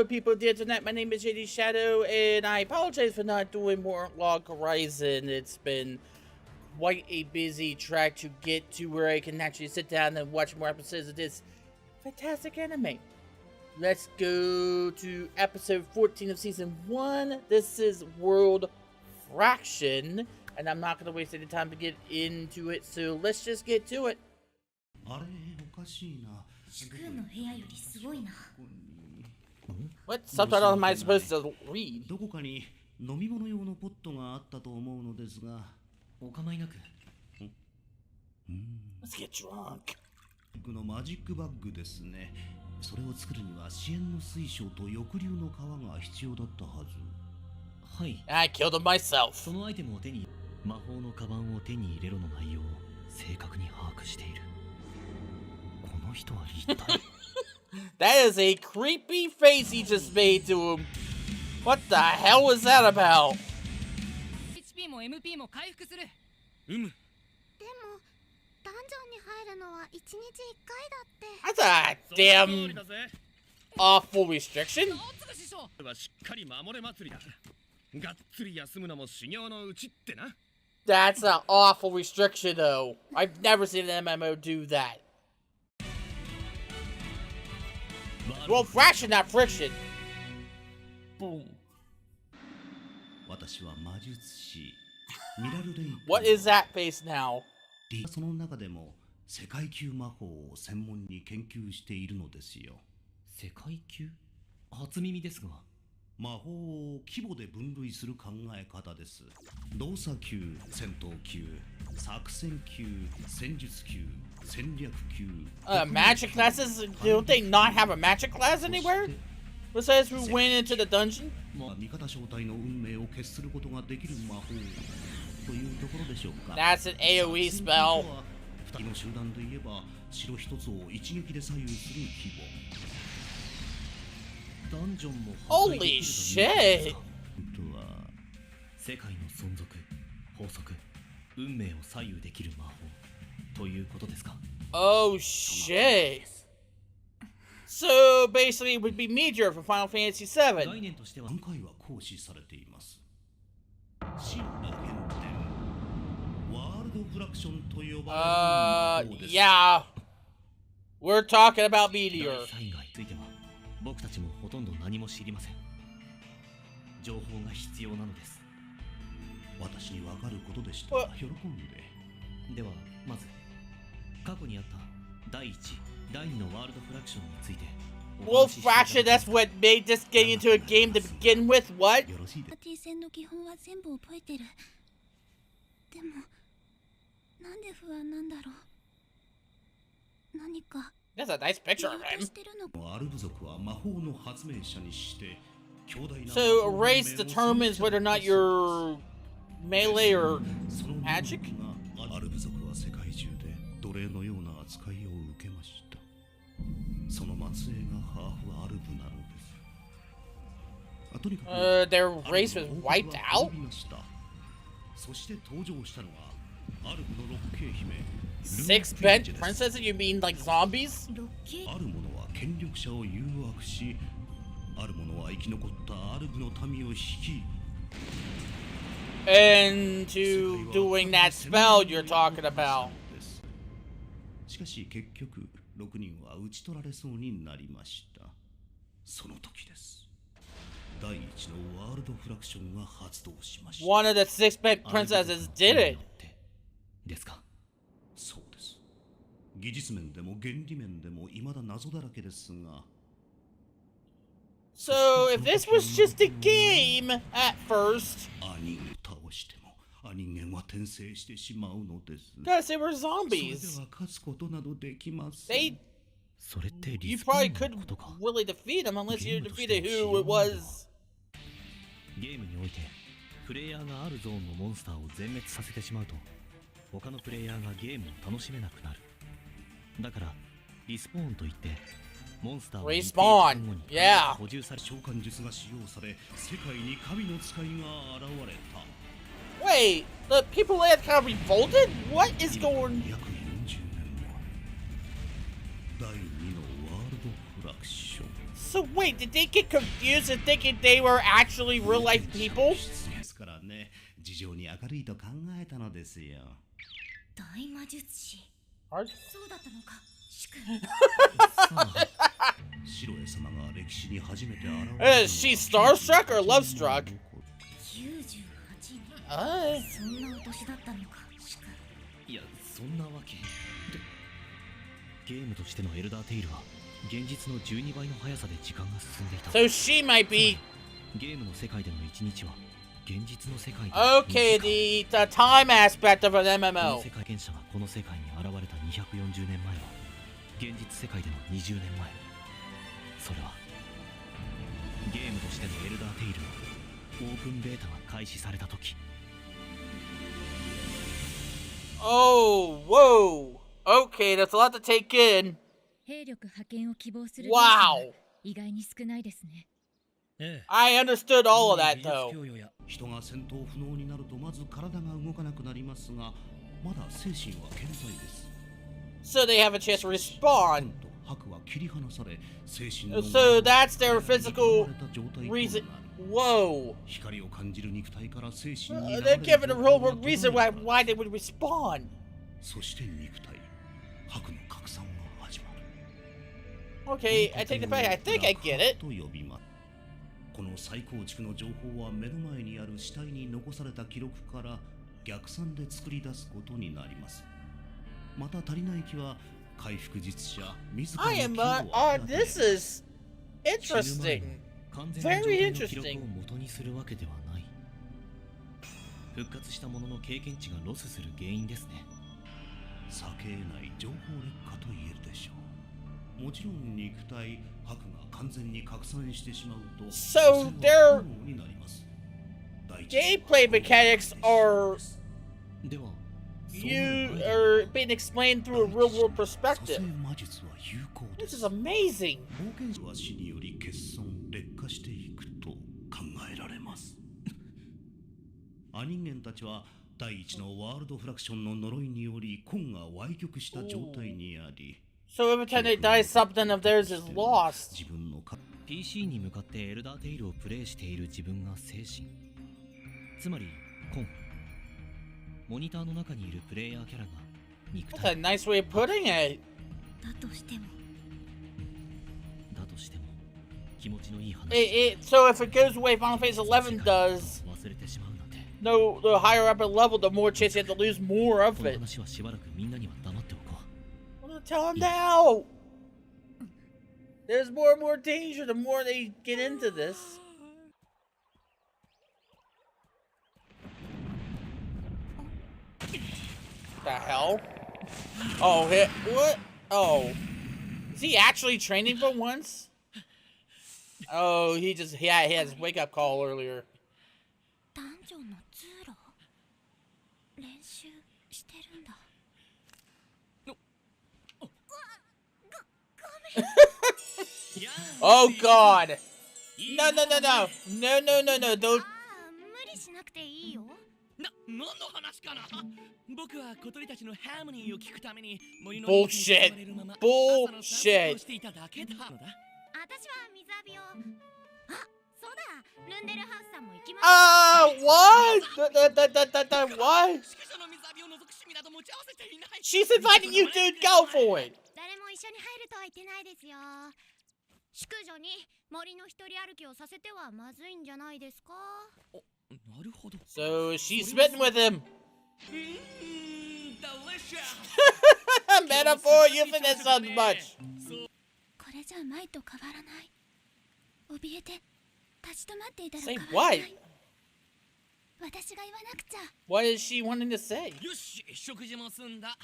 Hello, people of the internet. My name is JD Shadow, and I apologize for not doing more Log Horizon. It's been quite a busy track to get to where I can actually sit down and watch more episodes of this fantastic anime. Let's go to episode 14 of season 1. This is World Fraction, and I'm not going to waste any time to get into it, so let's just get to it. What subtitle am I supposed to read? Let's get drunk. I killed him myself. That is a creepy face he just made to him. What the hell was that about? That's a damn awful restriction. That's an awful restriction, though. I've never seen an MMO do that. Well, fraction, not friction. Boom. What is that face now? Magic classes? Don't they not have a magic class anywhere? Besides who went into the dungeon? That's an AoE spell. Holy shit! Oh shit! So basically it would be Meteor for Final Fantasy VII. Yeah. We're talking about Meteor. Wolf Fraction, that's what made this getting into a game to begin with, what? That's a nice picture of him. So, a race determines whether or not you're melee or magic? Their race was wiped out? 6 bent princesses? You mean like zombies? And to doing that spell you're talking about. One of the 6 bent princesses did it. So, if this was just a game at first, because they were zombies, you probably couldn't really defeat them unless you defeated who it was. Respawn, yeah. Wait, the people that kind of revolted? What is going on? So wait, did they get confused and thinking they were actually real-life people? ですからね、事情に明るいと考えたのですよ。大魔術師。 Are- そうだったのか、祝。シロエ様が歴史に初めて現れたの Is she starstruck or love struck? 98年。 Uh, そんなお年だったのか、祝。いや、そんなわけで、ゲームとしてのエルダーテイルは現実の12倍の速さで時間が進んでいた。 so she might be ゲームの世界での1日は現実の世界で okay. The time aspect of an この MMO. 世界現象がこの世界に現れた240年前は現実世界での20年前。それはゲームとしてのエルダーテイルのオープンベータが開始された時。 Oh, whoa. Okay, that's a lot to take in. 兵力派遣を希望する Wow. 意外に少ないですね。I understood all of that though. 人が戦闘不能になるとまず体が動かなくなりますが、まだ精神は健在です。 So they have a chance to respawn. 白は切り離され、精神の So that's their physical 状態となる reason. Whoa. 光を感じる肉体から精神に They're given a real world reason why they would respawn. そして肉体、白の拡散が始まる。 Okay, I take it back. I think I get it. と呼びます。この再構築の情報は目の前にある死体に残された記録から逆算で作り出すことになります。また足りない気は回復術者自らの I 気 am を与え this is interesting. 完全な状 Very 態の記録 interesting. を元にするわけではない。復活したものの経験値がロスする原因ですね。避け得ない情報劣化と言えるでしょう。もちろん肉体、白が完全に拡散してしまうと So their 不能になります。第一 gameplay mechanics are では、 you are being explained through a real world 蘇生 perspective. 魔術は有効で This す。 is amazing. 冒険者は死により欠損劣化していくと考えられます。ア人間たちは第一のワールドフラクションの呪いにより根が歪曲した状態にあり、 So every time they die, something of theirs is lost. 自分の PC に向かってエルダーテイルをプレイしている自分が精神。つまり、コン。モニターの中にいるプレイヤーキャラが肉 That's 体 a nice way of putting it. だとしても、だとしても気持ちのいい話。 So if it goes the way Final Fantasy 11 does, 忘れてしまうなんて。 no, the higher up a level, the more chance you have to lose more こ of の it. 話はしばらくみんなには黙っておこう。 I'm gonna tell them now. There's more and more danger the more they get into this. The hell? Oh, what? Oh. Is he actually training for once? Oh, he had his wake-up call earlier. ダンジョンの通路練習してるんだ。 Oh, God. No, no, no, no. No, no, no, no. Don't. ああ、無理しなくていいよ。何の話かな。僕は小鳥たちのハーモニーを聞くために森の Bullshit. 中にまま Bullshit. 朝の散歩をしていただけだのだ。私は水浴びを。あ、そうだ。ルンデルハウスさんも行きます。 What? What? 宿女の水浴びを覗く趣味など持ち合わせていない。 She's inviting you, dude. Go for it. 誰も一緒に入るとは言ってないですよ。宿女に森の一人歩きをさせてはまずいんじゃないですか。なるほど。 So she's smitten with him. Delicious. Metaphor, you think that sounds much. これじゃ前と変わらない。怯えて立ち止まっていたら Say 変わらな what? い。私が言わなくちゃ。 What is she wanting to say? よし、食事も済んだ。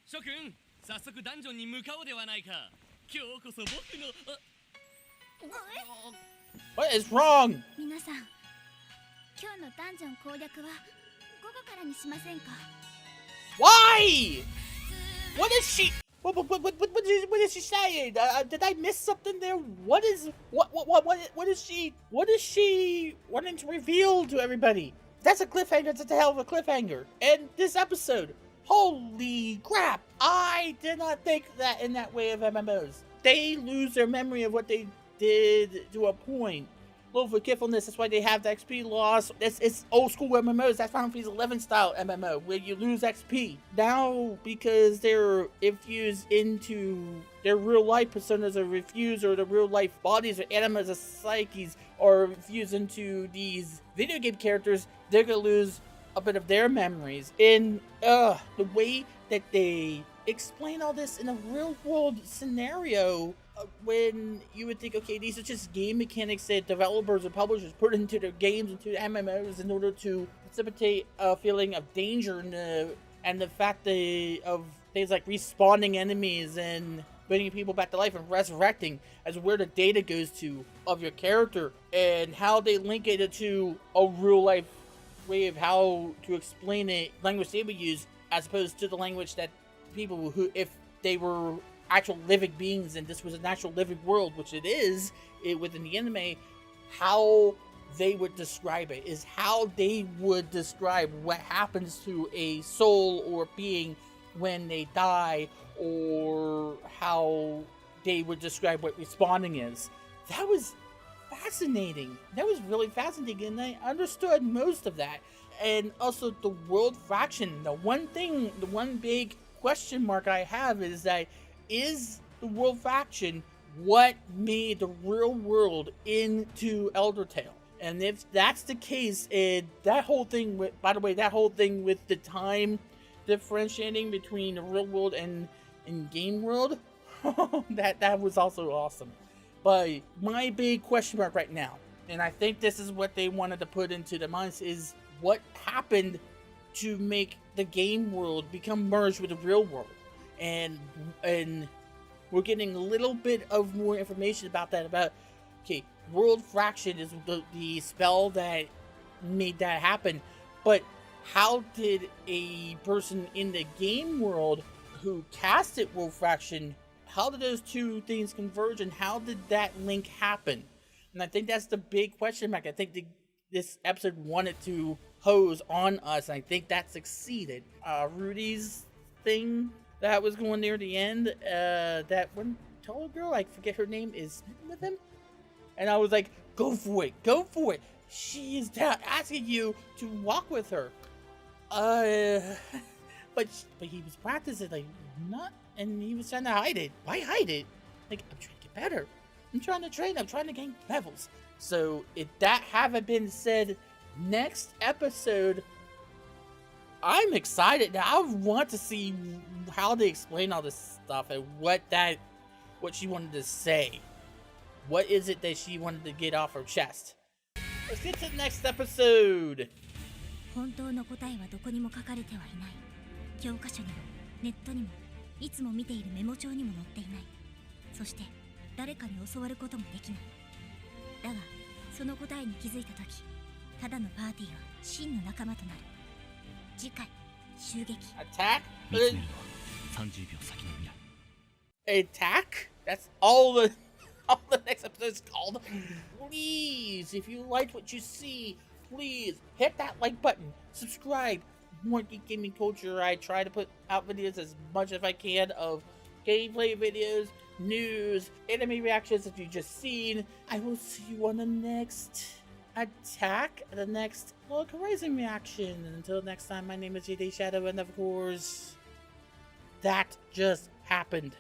諸君、早速ダンジョンに向かおうではないか。今日こそ僕の。What is wrong? 皆さん、今日のダンジョン攻略は午後からにしませんか。 Why? What is she? What is she saying? Did I miss something there? What is she wanting to reveal to everybody? That's a cliffhanger. That's a hell of a cliffhanger. And this episode, holy crap! I did not think that in that way of MMOs. They lose their memory of what they did to a point. Little forgetfulness, that's why they have the XP loss. It's old school MMOs. That's Final Fantasy 11 style MMO, where you lose XP. Now, because they're infused into their real life personas are refused, or the real life bodies or animas or psyches are infused into these video game characters, they're gonna lose a bit of their memories. And the way that they explain all this in a real world scenario, when you would think, okay, these are just game mechanics that developers and publishers put into their games, into MMOs, in order to precipitate a feeling of danger and the fact of things like respawning enemies and bringing people back to life and resurrecting as where the data goes to of your character, and how they link it to a real life way of how to explain it, language they would use, as opposed to the language that people who, if they were actual living beings and this was an actual living world, which it is within the anime, how they would describe it is how they would describe what happens to a soul or being when they die, or how they would describe what respawning is. That was fascinating. That was really fascinating, and I understood most of that. And also the world fraction. The one big question mark I have is that, is the world faction what made the real world into Elder Tale? And if that's the case, that whole thing with the time differentiating between the real world and game world, that was also awesome. But my big question mark right now, and I think this is what they wanted to put into the minds, is what happened to make the game world become merged with the real world. And we're getting a little bit of more information about that, about, okay, world fraction is the spell that made that happen, but how did a person in the game world who casted world fraction, how did those two things converge, and how did that link happen? And I think that's the big question mark. I think this episode wanted to pose on us, and I think that succeeded. Rudy's thing that was going near the end, that one tall girl, I forget her name, is with him, and I was like, go for it. She is asking you to walk with her. But he was practicing, like, not, and he was trying to hide it. Why hide it? Like, I'm trying to get better. I'm trying to train. I'm trying to gain levels. So if that haven't been said, next episode, I'm excited. I want to see how they explain all this stuff and what she wanted to say. What is it that she wanted to get off her chest? Let's get to the next episode. 本当の答えはどこにも書かれてはいない。教科書にもネットにもいつも見ているメモ帳にも載っていない。そして誰かに教わることもできない。だがその答えに気づいた時、ただのパーティーは真の仲間となる。次回襲撃。Attack? 見つめるのは30秒先の未来。 Attack? That's all the next episode is called. Please, if you liked what you see, please hit that like button, subscribe. More Geek Gaming Culture. I try to put out videos as much as I can of gameplay videos, news, anime reactions that you've just seen. I will see you on the next attack, the next Log Horizon reaction. And until next time, my name is JD Shadow, and of course, that just happened.